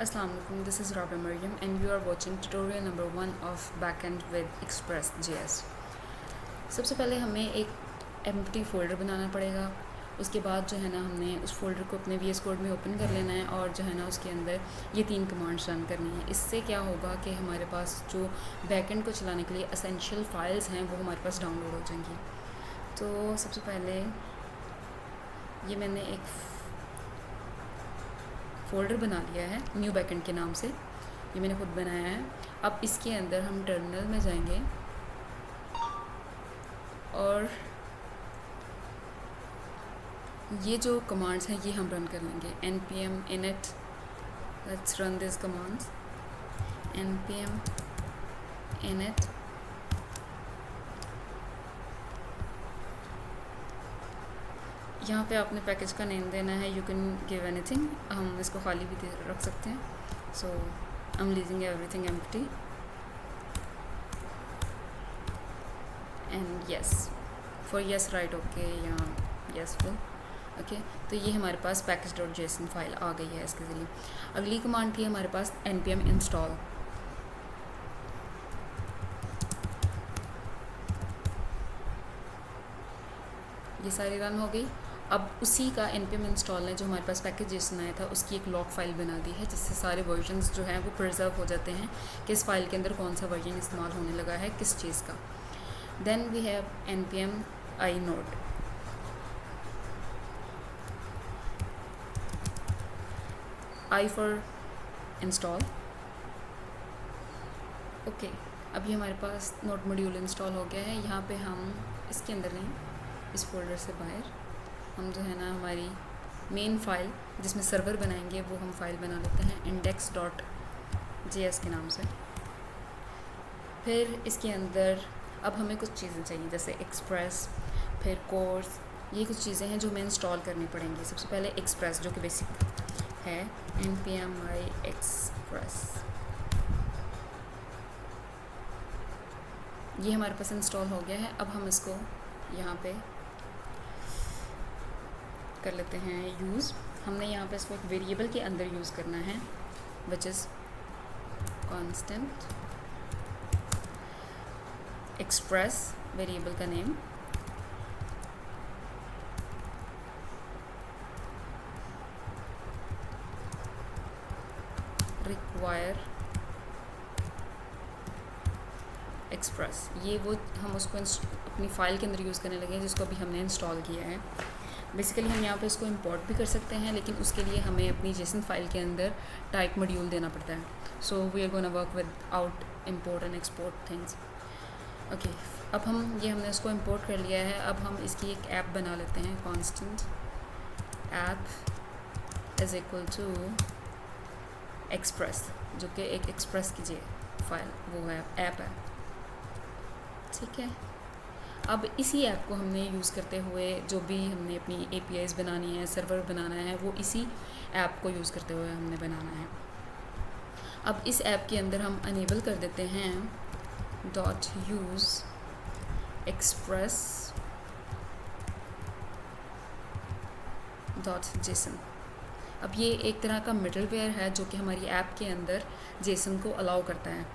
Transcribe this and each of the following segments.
Assalamu alaikum, this is Rabia Maryam and you are watching tutorial number 1 of backend with Express.js। सबसे पहले हमें एक empty folder बनाना पड़ेगा। उसके बाद जो है ना हमने उस फोल्डर को अपने VS कोड में ओपन कर लेना है और जो है ना उसके अंदर ये 3 कमांड्स रन करनी है। इससे क्या होगा कि हमारे पास जो बैकएंड को चलाने के लिए एसेंशियल फाइल्स हैं वो हमारे पास डाउनलोड हो जाएंगी। तो सबसे पहले ये मैंने एक फ़ोल्डर बना लिया है न्यू बैकएंड के नाम से, ये मैंने खुद बनाया है। अब इसके अंदर हम टर्मिनल में जाएंगे और ये जो कमांड्स हैं ये हम रन कर लेंगे। npm init, let's run this commands. npm init यहाँ पे आपने पैकेज का नेम देना है, यू कैन गिव एनीथिंग, हम इसको खाली भी रख सकते हैं। So I am leasing everything empty and yes for yes right okay या यस फुल ओके। तो ये हमारे पास package.json फाइल आ गई है इसके ज़रिए। अगली कमांड थी हमारे पास npm install। ये सारी रन हो गई। अब उसी का npm इंस्टॉल ने जो हमारे पास पैकेज JSON आया था उसकी एक लॉग फाइल बना दी है, जिससे सारे वर्जन्स जो हैं वो प्रिजर्व हो जाते हैं कि इस फाइल के अंदर कौन सा वर्जन इस्तेमाल होने लगा है किस चीज़ का। Then we have npm inode। I for install okay. अभी हमारे पास नोड मॉड्यूल इंस्टॉल हो गया है। यहाँ पे हम इसके अंदर नहीं, इस फोल्डर से बाहर हम जो है ना हमारी मेन फाइल जिसमें सर्वर बनाएंगे वो हम फाइल बना लेते हैं index.js के नाम से। फिर इसके अंदर अब हमें कुछ चीज़ें चाहिए जैसे एक्सप्रेस, फिर कोर्स, ये कुछ चीज़ें हैं जो हमें इंस्टॉल करनी पड़ेंगी। सबसे पहले एक्सप्रेस जो कि बेसिक है, npm express, ये हमारे पास इंस्टॉल हो गया है। अब हम इसको यहाँ पे कर लेते हैं यूज़। हमने यहाँ पे इसको एक वेरिएबल के अंदर यूज़ करना है which is constant express, variable का नेम रिक्वायर एक्सप्रेस। ये वो हम उसको अपनी फ़ाइल के अंदर यूज़ करने लगे हैं जिसको अभी हमने इंस्टॉल किया है। बेसिकली हम यहाँ पे इसको इंपोर्ट भी कर सकते हैं, लेकिन उसके लिए हमें अपनी JSON फाइल के अंदर टाइप मॉड्यूल देना पड़ता है। So we are gonna work with out import and export things okay. अब हमने इसको इंपोर्ट कर लिया है। अब हम इसकी एक ऐप बना लेते हैं, constant app is equal to express, जो कि एक एक्सप्रेस की फाइल वो है, ऐप है, ठीक है। अब इसी ऐप को हमने यूज़ करते हुए जो भी हमने अपनी APIs बनानी है, सर्वर बनाना है, वो इसी ऐप को यूज़ करते हुए हमने बनाना है। अब इस ऐप के अंदर हम अनेबल कर देते हैं .use express .json। अब ये एक तरह का मिडलवेयर है जो कि हमारी ऐप के अंदर JSON को अलाउ करता है,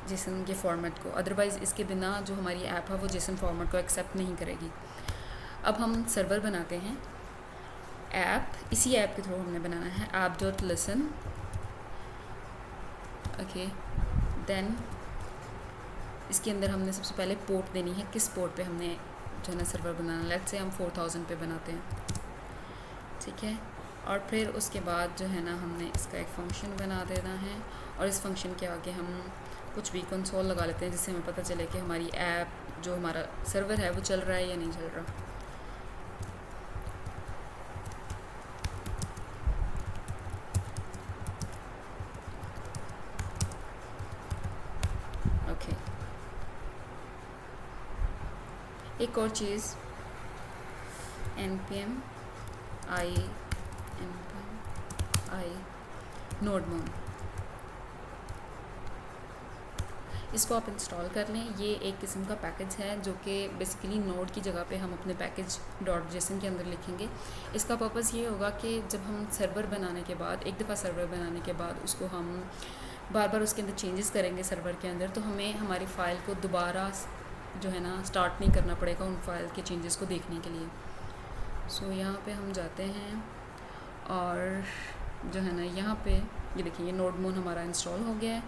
JSON के फॉर्मेट को। अदरवाइज़ इसके बिना जो हमारी ऐप है वो JSON फॉर्मेट को एक्सेप्ट नहीं करेगी। अब हम सर्वर बनाते हैं ऐप, इसी ऐप के थ्रू हमने बनाना है app.listen ओके। देन इसके अंदर हमने सबसे पहले पोर्ट देनी है, किस पोर्ट पे हमने जो है ना सर्वर बनाना। लेट्स से हम 4000 पे बनाते हैं, ठीक है। और फिर उसके बाद जो है ना हमने इसका एक फंक्शन बना देना है और इस फंक्शन के आगे हम कुछ भी कंसोल लगा लेते हैं जिससे हमें पता चले कि हमारी ऐप जो हमारा सर्वर है वो चल रहा है या नहीं चल रहा। ओके। एक और चीज़ npm i node इसको आप इंस्टॉल कर लें। ये एक किस्म का पैकेज है जो कि बेसिकली नोड की जगह पे हम अपने पैकेज डॉट जेसन के अंदर लिखेंगे। इसका पर्पज़ ये होगा कि जब हम सर्वर बनाने के बाद, एक दफ़ा सर्वर बनाने के बाद उसको हम बार बार उसके अंदर चेंजेस करेंगे सर्वर के अंदर, तो हमें हमारी फ़ाइल को दोबारा जो है ना स्टार्ट नहीं करना पड़ेगा उन फाइल के चेंजेस को देखने के लिए। सो यहाँ पे हम जाते हैं और जो है ना यहाँ पे ये देखिए, ये नोडमोन हमारा इंस्टॉल हो गया है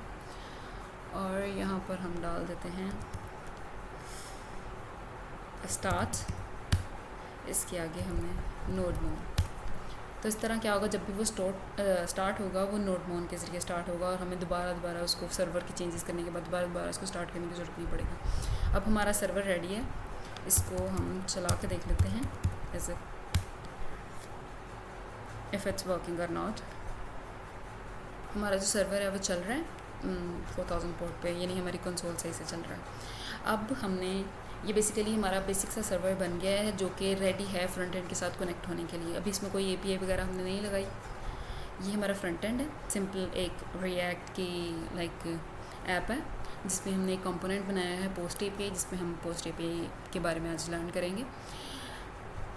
और यहाँ पर हम डाल देते हैं स्टार्ट, इसके आगे हमें नोडमोन। तो इस तरह क्या होगा, जब भी वो स्टार्ट होगा वो नोडमोन के ज़रिए स्टार्ट होगा और हमें दोबारा उसको सर्वर के चेंजेस करने के बाद दोबारा उसको स्टार्ट करने की ज़रूरत नहीं पड़ेगी। अब हमारा सर्वर रेडी है, इसको हम चला के देख लेते हैं एज इफ़ इट्स वर्किंग और नॉट। हमारा जो सर्वर है वो चल रहा है 4000 पोर्ट पे, यानी हमारी कंसोल सही से चल रहा है। अब हमने ये बेसिकली हमारा बेसिक सा सर्वर बन गया है जो कि रेडी है फ्रंट एंड के साथ कनेक्ट होने के लिए। अभी इसमें कोई API वगैरह हमने नहीं लगाई। ये हमारा फ्रंट एंड है, सिंपल एक रिएक्ट की लाइक ऐप है जिसमें हमने एक कंपोनेंट बनाया है पोस्ट API, जिसमें हम पोस्ट API के बारे में आज लर्न करेंगे।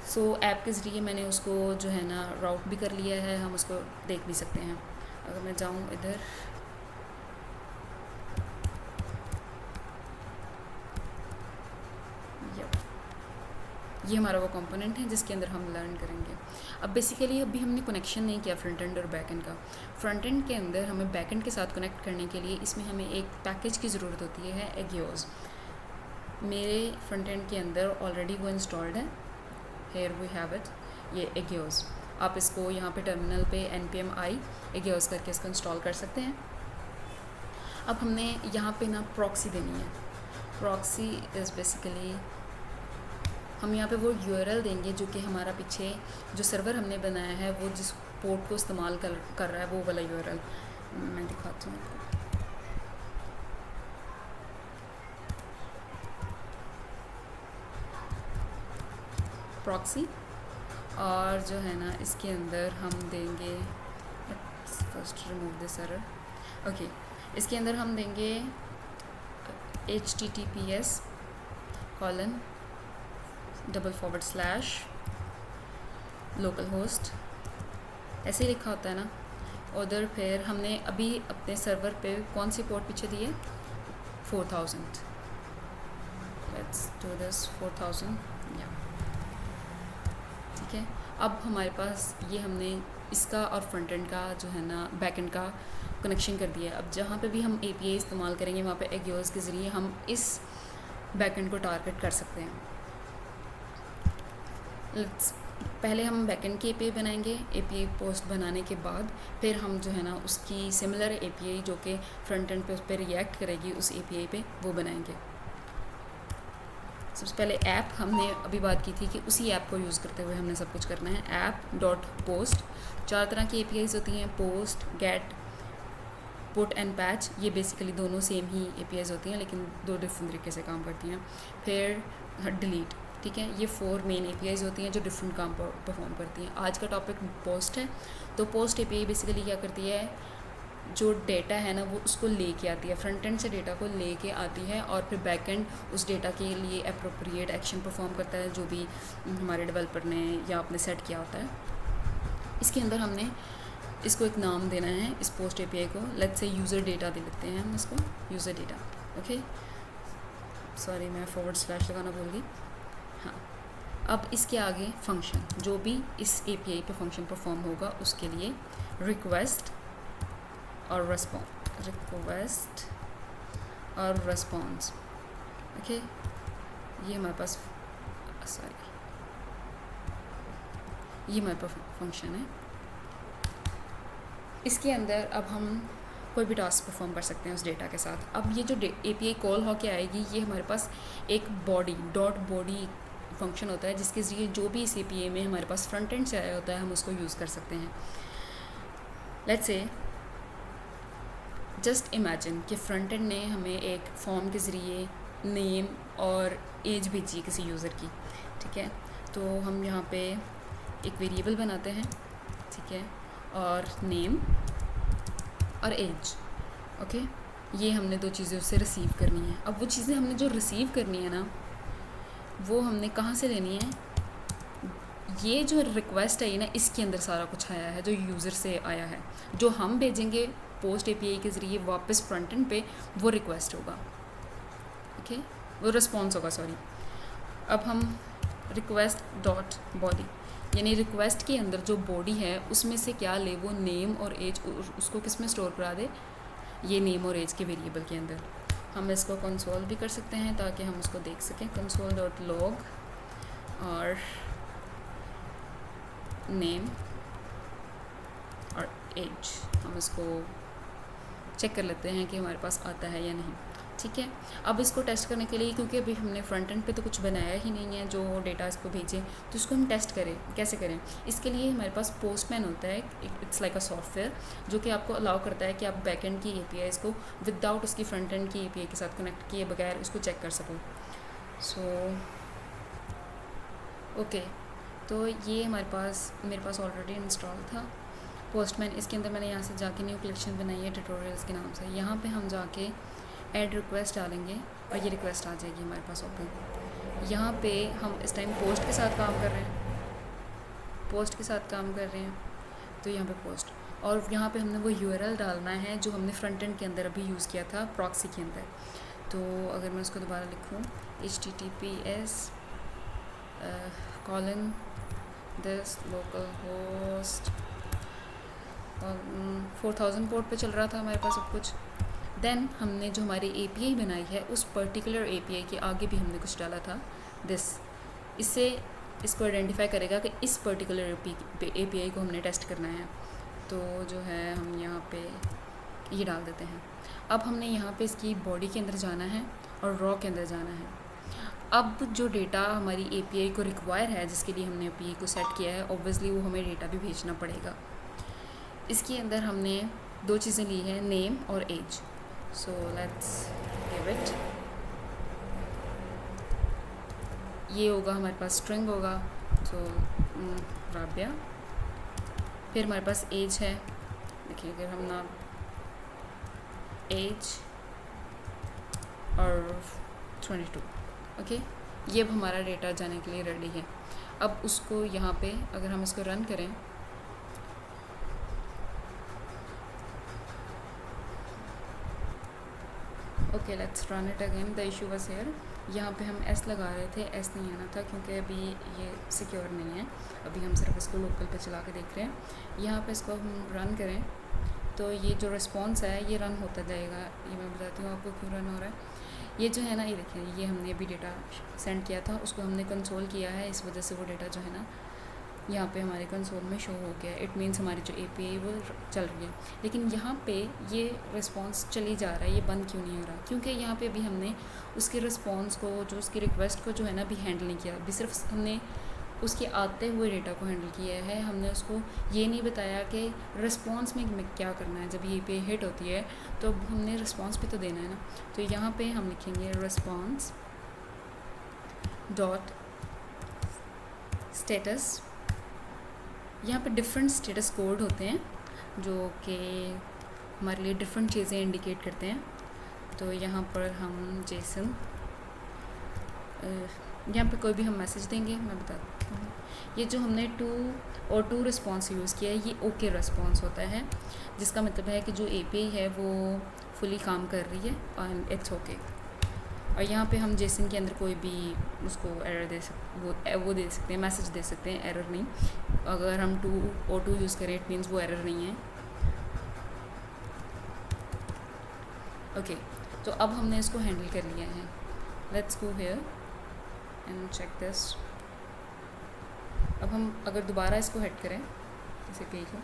सो ऐप के ज़रिए मैंने उसको जो है ना राउट भी कर लिया है, हम उसको देख भी सकते हैं। अगर मैं जाऊँ इधर, ये हमारा वो कंपोनेंट है जिसके अंदर हम लर्न करेंगे। अब बेसिकली अभी हमने कनेक्शन नहीं किया फ्रंट एंड और बैक एंड का। फ्रंट एंड के अंदर हमें बैक एंड के साथ कनेक्ट करने के लिए इसमें हमें एक पैकेज की ज़रूरत होती है, एगियोस। मेरे फ्रंट एंड के अंदर ऑलरेडी वो इंस्टॉल्ड है, हेयर वी हैव इट, ये एगियोस। आप इसको यहाँ पे टर्मिनल पे npm i एगियोस करके इसको इंस्टॉल कर सकते हैं। अब हमने यहाँ पे ना प्रॉक्सी देनी है। प्रॉक्सी इज़ बेसिकली हम यहाँ पे वो URL देंगे जो कि हमारा पीछे जो सर्वर हमने बनाया है वो जिस पोर्ट को इस्तेमाल कर रहा है वो वाला URL मैं दिखाती हूँ आपको। प्रॉक्सी, और जो है ना इसके अंदर हम देंगे, first remove this error, okay, इसके अंदर हम देंगे https:// localhost, ऐसे ही लिखा होता है ना उधर। फिर हमने अभी अपने सर्वर पे कौन सी पोर्ट पीछे दी है, 4000। लेट्स डू दिस 4000, या ठीक है। अब हमारे पास ये हमने इसका और फ्रंट एंड का जो है ना बैक एंड का कनेक्शन कर दिया है। अब जहाँ पे भी हम API इस्तेमाल करेंगे वहाँ पे एगियोस के ज़रिए हम इस बैक एंड को टारगेट कर सकते हैं। पहले हम बैक एंड की API बनाएंगे। API पोस्ट बनाने के बाद फिर हम जो है ना उसकी सिमिलर API जो कि फ्रंट एंड पे उस पर रिएक्ट करेगी उस API पे वो बनाएंगे। सबसे पहले ऐप हमने अभी बात की थी कि उसी ऐप को यूज़ करते हुए हमने सब कुछ करना है। app.post, 4 तरह की APIs होती हैं, post, get, put and patch. ये बेसिकली दोनों सेम ही APIs होती हैं लेकिन 2 डिफरेंट तरीके से काम करती हैं। फिर डिलीट, ठीक है। ये 4 मेन APIs होती हैं जो डिफरेंट काम परफॉर्म करती हैं। आज का टॉपिक पोस्ट है, तो पोस्ट API बेसिकली क्या करती है, जो डेटा है ना वो उसको लेके आती है, फ्रंट एंड से डेटा को लेके आती है और फिर बैक एंड उस डेटा के लिए अप्रोप्रिएट एक्शन परफॉर्म करता है जो भी हमारे डेवलपर ने या आपने सेट किया होता है। इसके अंदर हमने इसको एक नाम देना है इस पोस्ट API को। लेट्स से यूज़र डेटा दे लेते हैं हम इसको, यूज़र डेटा, ओके। सॉरी मैं / लगाना भूल गई। हाँ, अब इसके आगे फंक्शन, जो भी इस API पे फंक्शन परफॉर्म होगा उसके लिए रिक्वेस्ट और रिस्पॉन्स, ओके। ये हमारे पास ये हमारे पास फंक्शन है। इसके अंदर अब हम कोई भी टास्क परफॉर्म कर सकते हैं उस डेटा के साथ। अब ये जो API कॉल होके आएगी ये हमारे पास एक बॉडी फंक्शन होता है जिसके ज़रिए जो भी इस API में हमारे पास फ्रंट एंड से आया होता है हम उसको यूज़ कर सकते हैं। लेट्स से जस्ट इमेजिन कि फ्रंट एंड ने हमें एक फॉर्म के ज़रिए नेम और एज भेजी है किसी यूज़र की, ठीक है। तो हम यहाँ पे एक वेरिएबल बनाते हैं, ठीक है, और नेम और एज, ओके। ये हमने 2 चीज़ें उससे रिसीव करनी है। अब वो चीज़ें हमने जो रिसीव करनी है ना, वो हमने कहाँ से लेनी है? ये जो रिक्वेस्ट है ना, इसके अंदर सारा कुछ आया है जो यूज़र से आया है, जो हम भेजेंगे पोस्ट एपीआई के ज़रिए वापस फ्रंट एंड पे, वो रिक्वेस्ट होगा, ओके, वो रिस्पॉन्स होगा, सॉरी। अब हम रिक्वेस्ट डॉट बॉडी, यानी रिक्वेस्ट के अंदर जो बॉडी है उसमें से क्या ले, वो नेम और एज, उसको किस में स्टोर करा दे, ये नेम और एज के वेरिएबल के अंदर। हम इसको कंसोल भी कर सकते हैं ताकि हम उसको देख सकें, कंसोल डॉट लॉग और नेम और एज, हम इसको चेक कर लेते हैं कि हमारे पास आता है या नहीं, ठीक है। अब इसको टेस्ट करने के लिए, क्योंकि अभी हमने फ्रंट एंड पे तो कुछ बनाया ही नहीं है जो डेटा इसको भेजें, तो इसको हम टेस्ट करें, कैसे करें? इसके लिए हमारे पास पोस्टमैन होता है, इट्स लाइक अ सॉफ्टवेयर जो कि आपको अलाउ करता है कि आप बैक एंड की एपीआई इसको विदाउट उसकी फ्रंट एंड की एपीआई के साथ कनेक्ट किए बगैर उसको चेक कर सको। सो ओके, तो ये मेरे पास ऑलरेडी इंस्टॉल था पोस्टमैन। इसके अंदर मैंने यहाँ से जाके न्यू कलेक्शन बनाई है ट्यूटोरियल्स के नाम से। यहाँ पे हम जाके ऐड रिक्वेस्ट डालेंगे और ये रिक्वेस्ट आ जाएगी हमारे पास ओपन। यहाँ पे हम इस टाइम पोस्ट के साथ काम कर रहे हैं, तो यहाँ पे पोस्ट, और यहाँ पे हमने वो यूआरएल डालना है जो हमने फ्रंट एंड के अंदर अभी यूज़ किया था प्रॉक्सी के अंदर। तो अगर मैं उसको दोबारा लिखूँ, https colon this localhost 4000 port पे चल रहा था हमारे पास सब कुछ। देन हमने जो हमारी एपीआई बनाई है उस पर्टिकुलर एपीआई के आगे भी हमने कुछ डाला था, इससे इसको आइडेंटिफाई करेगा कि इस पर्टिकुलर एपीआई को हमने टेस्ट करना है। तो जो है हम यहाँ पे ये डाल देते हैं। अब हमने यहाँ पे इसकी बॉडी के अंदर जाना है और रॉ के अंदर जाना है। अब जो डेटा हमारी एपीआई को रिक्वायर है, जिसके लिए हमने एपीआई को सेट किया है, ऑब्वियसली वो हमें डेटा भी भेजना पड़ेगा। इसके अंदर हमने 2 चीज़ें ली हैं, नेम और age. So let's give it, ये होगा हमारे पास स्ट्रिंग होगा, तो राबिया। फिर हमारे पास एज है, देखिए अगर हम ना एज और 22, ओके, ये अब हमारा डेटा जाने के लिए रेडी है। अब उसको यहाँ पे अगर हम इसको रन करें, okay let's run it again, the issue was here. यहाँ पे हम एस लगा रहे थे, एस नहीं आना था क्योंकि अभी ये सिक्योर नहीं है, अभी हम सिर्फ इसको लोकल पे चला के देख रहे हैं। यहाँ पे इसको हम रन करें तो ये जो रिस्पॉन्स है ये रन होता जाएगा। ये मैं बताती हूँ आपको क्यों रन हो रहा है। ये जो है ना, ये देखिए, ये हमने अभी डेटा सेंड किया था, उसको हमने कंसोल किया है, इस वजह से वो डेटा जो है ना यहाँ पे हमारे कंसोल में शो हो गया। इट मीन्स हमारी जो एपीआई वो चल रही है। लेकिन यहाँ पे ये रिस्पॉन्स चली जा रहा है, ये बंद क्यों नहीं हो रहा? क्योंकि यहाँ पे अभी हमने उसके रिस्पॉन्स को, जो उसकी रिक्वेस्ट को जो है ना अभी हैंडल नहीं किया। अभी सिर्फ हमने उसके आते हुए डेटा को हैंडल किया है। हमने उसको ये नहीं बताया कि रिस्पॉन्स में क्या करना है। जब ये पे हिट होती है तो हमने रिस्पॉन्स भी तो देना है ना। तो यहाँ पे हम लिखेंगे रिस्पॉन्स डॉट स्टेटस। यहाँ पे डिफरेंट स्टेटस कोड होते हैं जो कि हमारे लिए डिफरेंट चीज़ें इंडिकेट करते हैं। तो यहाँ पर हम जेसन, यहाँ पे कोई भी हम मैसेज देंगे, मैं बताती हूँ। ये जो हमने टू रिस्पॉन्स यूज़ किया है, ये ओके रिस्पॉन्स होता है, जिसका मतलब है कि जो एपीआई है वो फुली काम कर रही है और इट्स ओके। और यहाँ पे हम जेसन के अंदर कोई भी उसको एरर दे वो दे सकते हैं, मैसेज दे सकते हैं, एरर नहीं। अगर हम टू यूज़ करें इट मीन्स वो एरर नहीं है, ओके। तो अब हमने इसको हैंडल कर लिया है। Let's go here and check this. अब हम अगर दोबारा इसको हिट करें इसे पेज को,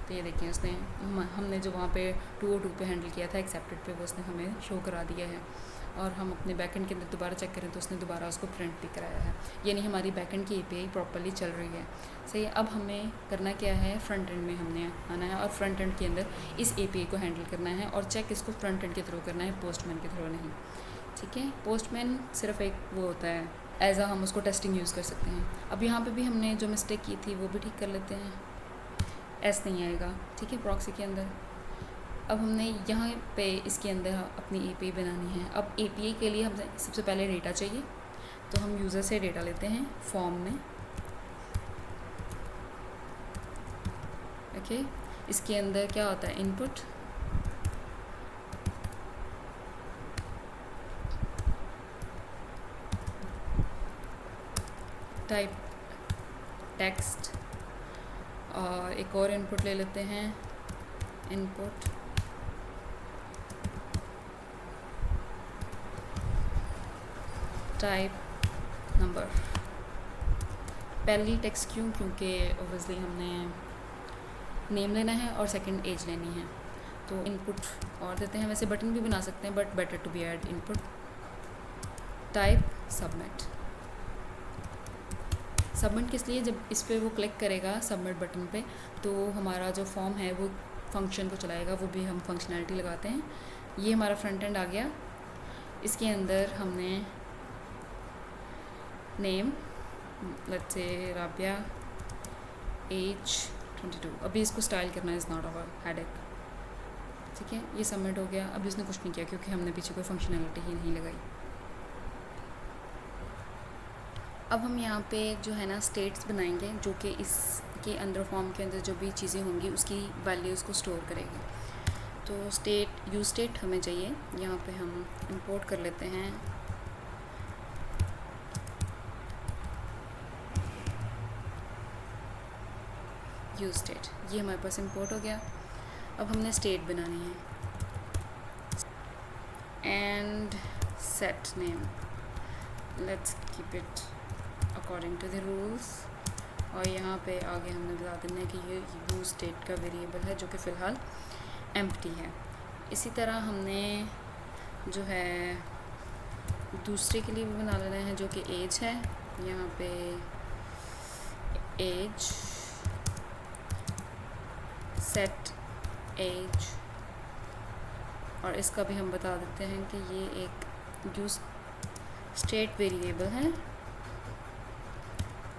तो ये देखिए उसने हमने जो वहाँ पे 202 पे हैंडल किया था एक्सेप्टेड पे, वो उसने हमें शो करा दिया है। और हम अपने बैकएंड के अंदर दोबारा चेक करें तो उसने दोबारा उसको प्रिंट भी कराया है, यानी हमारी बैकएंड की एपीआई प्रॉपर्ली चल रही है। सही। अब हमें करना क्या है, फ्रंट एंड में हमने आना है और फ्रंट एंड के अंदर इस एपीआई को हैंडल करना है और चेक इसको फ्रंट एंड के थ्रू करना है, पोस्टमैन के थ्रू नहीं, ठीक है। पोस्टमैन सिर्फ एक वो होता है, एज आ हम उसको टेस्टिंग यूज़ कर सकते हैं। अब यहाँ पे भी हमने जो मिस्टेक की थी वो भी ठीक कर लेते हैं। एस नहीं आएगा, ठीक है, प्रॉक्सी के अंदर। अब हमने यहाँ पे इसके अंदर अपनी API बनानी है। अब API के लिए हमें सबसे पहले डेटा चाहिए, तो हम यूज़र से डेटा लेते हैं फॉर्म में। ओके, इसके अंदर क्या होता है, इनपुट, टाइप टेक्स्ट, और एक और इनपुट ले लेते हैं, इनपुट टाइप नंबर। पहली टेक्स्ट क्यों, क्योंकि ओबियसली हमने नेम लेना है और सेकंड एज लेनी है, तो इनपुट और देते हैं। वैसे बटन भी बना सकते हैं but better to be add input type submit. Submit किस लिए, जब इस पर वो क्लिक करेगा सबमिट बटन पे, तो हमारा जो फॉर्म है वो फंक्शन को चलाएगा, वो भी हम फंक्शनैलिटी लगाते हैं। ये हमारा फ्रंट एंड आ गया। इसके अंदर हमने name, let's say Rabia, as 22। अभी इसको स्टाइल करना इज़ नॉट अवर हेडेक, ठीक है। ये सबमिट हो गया। अभी इसने कुछ नहीं किया क्योंकि हमने पीछे कोई फंक्शनैलिटी ही नहीं लगाई। अब हम यहाँ पे जो है ना स्टेट्स बनाएंगे, जो कि इसके अंदर फॉर्म के अंदर जो भी चीज़ें होंगी उसकी वैल्यूज़ को स्टोर करेंगे। तो स्टेट, यूज स्टेट हमें चाहिए। यहाँ पे हम इंपोर्ट कर लेते हैं यूज स्टेट। ये हमारे पास इंपोर्ट हो गया। अब हमने स्टेट बनानी है, and set name, let's keep it according to the rules. और यहाँ पे आगे हमने बता देना है कि ये यूज स्टेट का वेरिएबल है जो कि फ़िलहाल एम्प्टी है। इसी तरह हमने जो है दूसरे के लिए भी बना लेना है जो कि एज है। यहाँ पे एज, सेट एज, और इसका भी हम बता देते हैं कि ये एक यूज स्टेट वेरिएबल है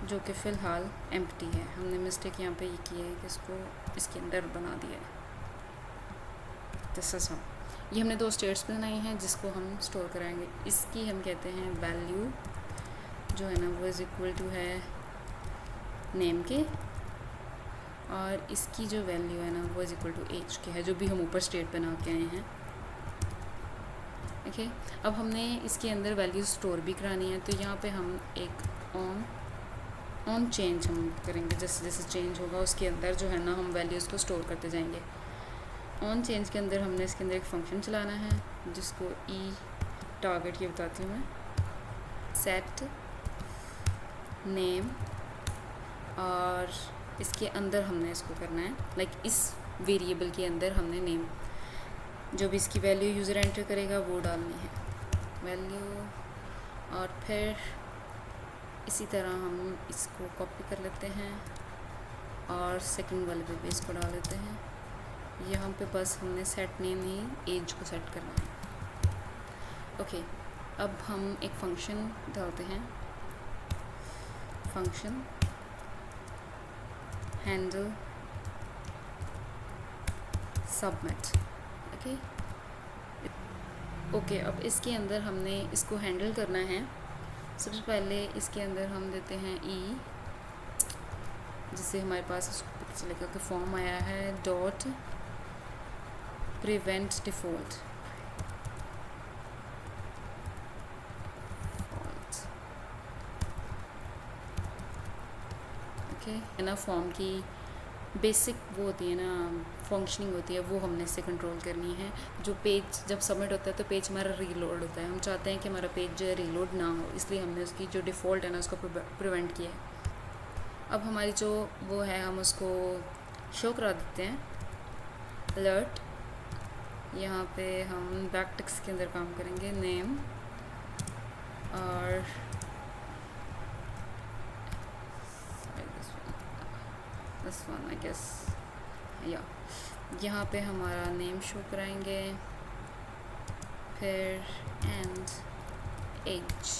जो कि फ़िलहाल एम्प्टी है। हमने मिस्टेक यहाँ पे ये की है कि इसको इसके अंदर बना दिया है। दिस इज ये हमने दो स्टेट्स बनाई हैं जिसको हम स्टोर कराएंगे। इसकी हम कहते हैं वैल्यू जो है ना वो इज़ इक्वल टू है नेम के, और इसकी जो वैल्यू है ना वो इज़ इक्वल टू एज के है, जो भी हम ऊपर स्टेट बना के आए हैं। ओके, अब हमने इसके अंदर वैल्यू स्टोर भी करानी है, तो यहाँ पे हम एक ऑन चेंज हम करेंगे। जैसे जैसे चेंज होगा उसके अंदर जो है ना हम वैल्यूज़ को स्टोर करते जाएंगे। ऑन चेंज के अंदर हमने इसके अंदर एक फंक्शन चलाना है जिसको ई टारगेट ये बताती हूँ मैं, सेट नेम, और इसके अंदर हमने इसको करना है लाइक इस वेरिएबल के अंदर हमने नेम, जो भी इसकी वैल्यू यूज़र एंटर करेगा वो डालनी है वैल्यू। और फिर इसी तरह हम इसको कॉपी कर लेते हैं और सेकंड वाले पे भी इसको डाल देते हैं। यहाँ पे बस हमने सेट नेम ही एज को सेट करना है। ओके, अब हम एक फंक्शन डालते हैं, फंक्शन हैंडल सबमिट। ओके, अब इसके अंदर हमने इसको हैंडल करना है। सबसे पहले इसके अंदर हम देते हैं ई, जिससे हमारे पास उसको पता चलेगा कि फॉर्म आया है, डॉट प्रिवेंट डिफ़ॉल्ट। ओके, है ना, फॉर्म की बेसिक वो होती है ना फंक्शनिंग होती है, वो हमने इससे कंट्रोल करनी है। जो पेज जब सबमिट होता है तो पेज हमारा रीलोड होता है, हम चाहते हैं कि हमारा पेज जो है रीलोड ना हो, इसलिए हमने उसकी जो डिफ़ॉल्ट है ना उसको प्रिवेंट किया है। अब हमारी जो वो है हम उसको शो करा देते हैं अलर्ट। यहाँ पे हम बैक टेक्स्ट के अंदर काम करेंगे, नेम और दिस वन आई गेस, या यहाँ पे हमारा नेम शो कराएंगे, फिर एंड एज,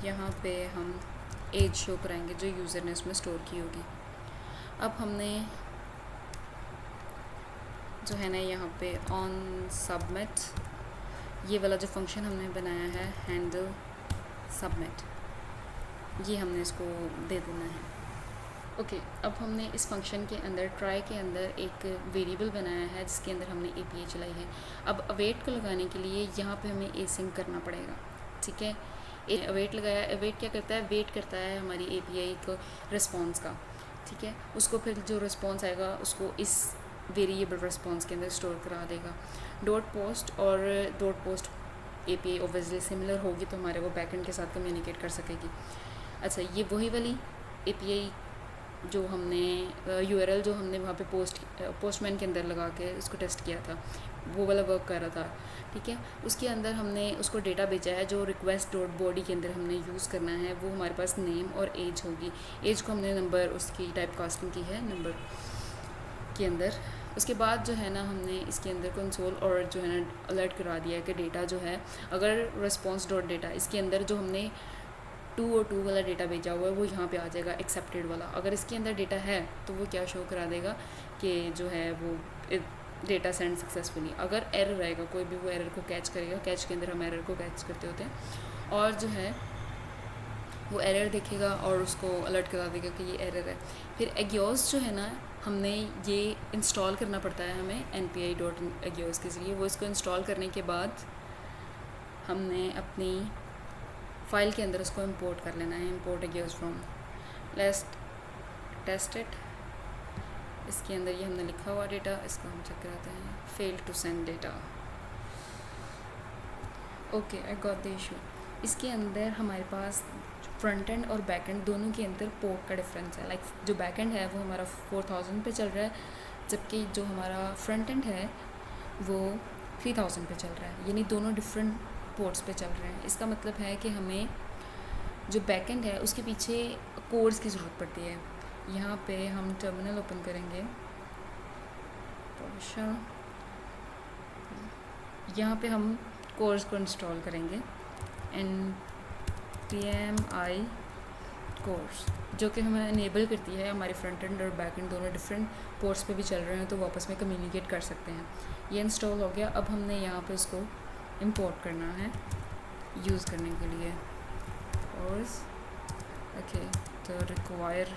यहाँ पे हम एज शो कराएंगे जो यूज़र ने उसमें स्टोर की होगी। अब हमने जो है ना यहाँ पे ऑन सबमिट, ये वाला जो फंक्शन हमने बनाया है हैंडल सबमिट, ये हमने इसको दे देना है। ओके, अब हमने इस फंक्शन के अंदर ट्राई के अंदर एक वेरिएबल बनाया है जिसके अंदर हमने API चलाई है। अब अवेट को लगाने के लिए यहाँ पे हमें एसिंक करना पड़ेगा, ठीक है। अवेट लगाया, अवेट क्या करता है, वेट करता है हमारी API को रिस्पॉन्स का, ठीक है। उसको फिर जो रिस्पॉन्स आएगा उसको इस वेरिएबल रिस्पॉन्स के अंदर स्टोर करा देगा। डॉट पोस्ट और dot post API obviously similar होगी तो हमारे वो बैकएंड के साथ कम्युनिकेट कर सकेगी। अच्छा, ये वही वाली API जो हमने URL जो हमने वहाँ पे पोस्टमैन के अंदर लगा के उसको टेस्ट किया था, वो वाला वर्क कर रहा था, ठीक है। उसके अंदर हमने उसको डेटा भेजा है जो रिक्वेस्ट डॉट बॉडी के अंदर हमने यूज़ करना है, वो हमारे पास नेम और एज होगी। एज को हमने नंबर, उसकी टाइप कास्टिंग की है नंबर के अंदर। उसके बाद जो है ना हमने इसके अंदर कंसोल और जो है ना अलर्ट करा दिया है कि डेटा जो है, अगर रिस्पॉन्स डॉट डेटा इसके अंदर जो हमने 2 और 2 वाला डेटा भेजा हुआ है वो यहाँ पे आ जाएगा एक्सेप्टेड वाला। अगर इसके अंदर डेटा है तो वो क्या शो करा देगा कि जो है वो डेटा सेंड सक्सेसफुली। अगर एरर आएगा कोई भी, वो एरर को कैच करेगा, कैच के अंदर हम एरर को कैच करते होते हैं, और जो है वो एरर देखेगा और उसको अलर्ट करा देगा कि ये एरर है। फिर एग्योस जो है ना, हमने ये इंस्टॉल करना पड़ता है हमें npi.agios के ज़रिए। वो इसको इंस्टॉल करने के बाद हमने अपनी फ़ाइल के अंदर उसको इंपोर्ट कर लेना है। Import agios from let's test it. इसके अंदर ये हमने लिखा हुआ डेटा, इसको हम चेक कराते हैं। Fail to send data, okay, I got the issue. इसके अंदर हमारे पास फ्रंट एंड और बैक एंड दोनों के अंदर पोर्ट का डिफरेंस है। लाइक जो बैक एंड है वो हमारा 4000 पे चल रहा है, जबकि जो हमारा फ्रंट एंड है वो 3000 पे चल रहा है, यानी दोनों डिफरेंट पोर्ट्स पे चल रहे हैं। इसका मतलब है कि हमें जो बैक एंड है उसके पीछे कोड्स की ज़रूरत पड़ती है। यहाँ पे हम टर्मिनल ओपन करेंगे, यहाँ पे हम कोर्स को इंस्टॉल करेंगे npmi कोर्स, जो कि हमें इनेबल करती है हमारे फ्रंट एंड और बैक एंड दोनों डिफरेंट पोर्ट्स पे भी चल रहे हैं तो वो आपस में कम्युनिकेट कर सकते हैं। ये इंस्टॉल हो गया। अब हमने यहाँ पे इसको इंपोर्ट करना है यूज़ करने के लिए। कोर्स, ओके, तो रिक्वायर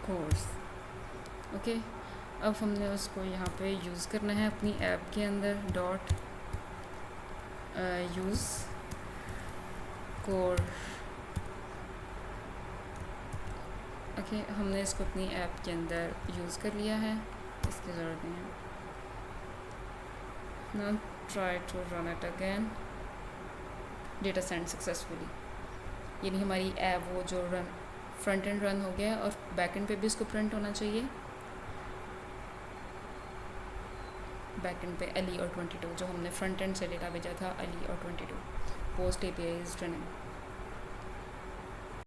कोर्स, ओके। अब हमने उसको यहाँ पे यूज़ करना है अपनी ऐप के अंदर। डॉट यूज़ कोर्स, ओके, हमने इसको अपनी ऐप के अंदर यूज़ कर लिया है, इसकी ज़रूरत नहीं है। Now try to run it again. Data send successfully, यानी हमारी ऐप वो जो फ्रंट एंड रन हो गया और बैक एंड पे भी इसको प्रिंट होना चाहिए। बैक एंड पे Ali और 22 जो हमने फ्रंट एंड से डेटा भेजा था, Ali और 22 पोस्ट API इज रनिंग।